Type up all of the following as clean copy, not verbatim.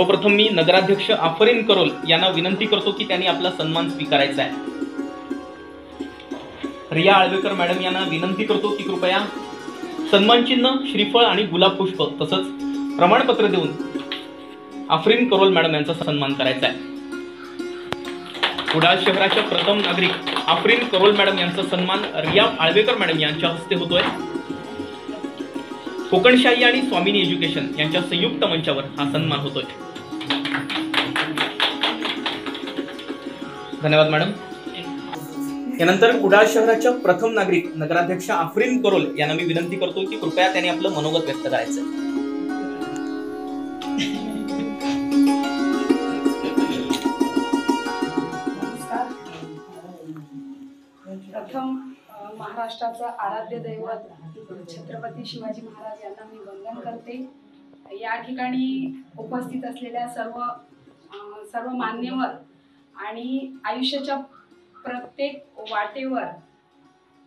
सर्वप्रथम मी नगराध्यक्ष आफरीन करोल यांना विनंती करतो की त्यांनी आपला सन्मान स्वीकारायचा आहे। रिया आळवेकर मॅडम यांना विनंती करतो की कृपया सन्मान चिन्ह, श्रीफळ आणि गुलाब पुष्प तसंच प्रमाणपत्र देऊन आफरीन करोल मॅडम यांचा सन्मान करायचा आहे। कुडाळ शहराच्या प्रथम नागरिक आफरीन करोल मॅडम यांचा सन्मान रिया आळवेकर मॅडम यांच्या हस्ते होतोय। कोकणशाही आणि स्वामिनी एज्युकेशन यांच्या संयुक्त मंचावर हा सन्मान होतोय। धन्यवाद मॅडम। यानंतर कुडाळ शहराच्या प्रथम नागरिक नगराध्यक्ष आफरीन करोल यांना मी विनंती करतो की कृपया त्यांनी आपलं मनोगत व्यक्त करायचं आहे। प्रथम महाराष्ट्राचं आराध्य दैवत छत्रपती शिवाजी महाराज यांना मी वंदन करते। या ठिकाणी उपस्थित असलेल्या सर्व मान्यवर आणि आयुष्याच्या प्रत्येक वाटेवर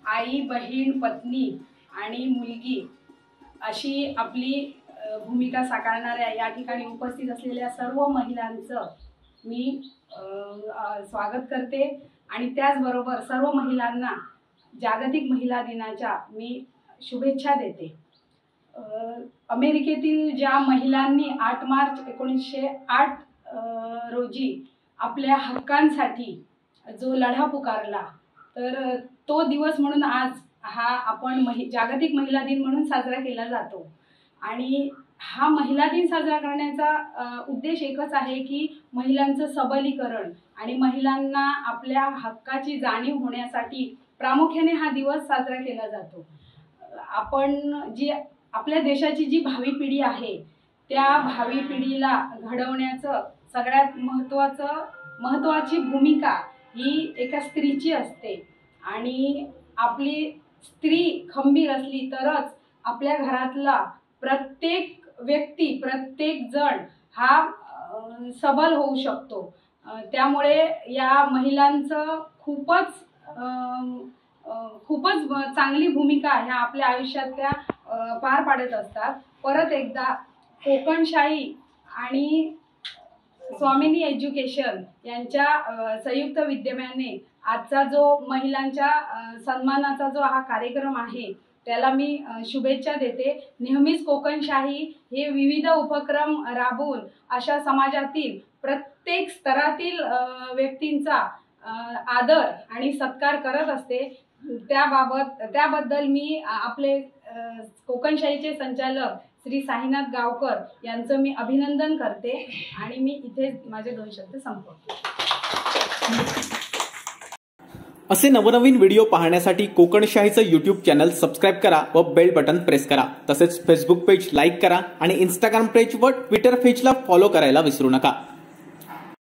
आई, बहीण, पत्नी आणि मुलगी अशी आपली भूमिका साकारणाऱ्या या ठिकाणी उपस्थित असलेल्या सर्व महिलांचं मी स्वागत करते आणि त्याचबरोबर सर्व महिलांना जागतिक महिला दिनाच्या मी शुभेच्छा देते। अमेरिकेतील ज्या महिलांनी 8 मार्च 1908 रोजी आपल्या हक्कांसाठी जो लढा पुकारला, तर तो दिवस म्हणून आज हा आपण जागतिक महिला दिन म्हणून साजरा केला जातो। आणि हा महिला दिन साजरा करण्याचा उद्देश एकच आहे की महिलांचं सबलीकरण आणि महिलांना आपल्या हक्काची जाणीव होण्यासाठी प्रामुख्याने हा दिवस साजरा केला जातो। आपण आपल्या देशाची जी भावी पिढी आहे त्या भावी पिढीला घडवण्याचं सगळ्यात महत्त्वाची भूमिका ही एका स्त्रीची असते आणि आपली स्त्री खंबीर असली तरच आपल्या घरातला प्रत्येक व्यक्ती, प्रत्येक जण हा सबल होऊ शकतो। त्यामुळे या महिलांचं खूपच चांगली भूमिका ह्या आपल्या आयुष्यात त्या पार पाडत असतात। परत एकदा कोकणशाही आणि स्वामिनी एज्युकेशन यांच्या संयुक्त विद्यमाने आजचा जो महिलांच्या सन्मानाचा जो हा कार्यक्रम आहे त्याला मी शुभेच्छा देते। नेहमीच कोकणशाही हे विविध उपक्रम राबवून अशा समाजातील प्रत्येक स्तरातील व्यक्तींचा आदर आणि सत्कार करत असते। त्याबद्दल मी आपले कोकणशाहीचे संचालक श्री साईनाथ गावकर यांचं मी अभिनंदन करते आणि मी इथे माझे 2 शब्द संपवते। असे नवनवीन व्हिडिओ पाहण्यासाठी कोकणशाहीचं YouTube चॅनल सबस्क्राईब करा व बेल बटन प्रेस करा। तसेच फेसबुक पेज लाईक करा आणि इंस्टाग्राम पेज व ट्विटर पेजला फॉलो करायला विसरू नका।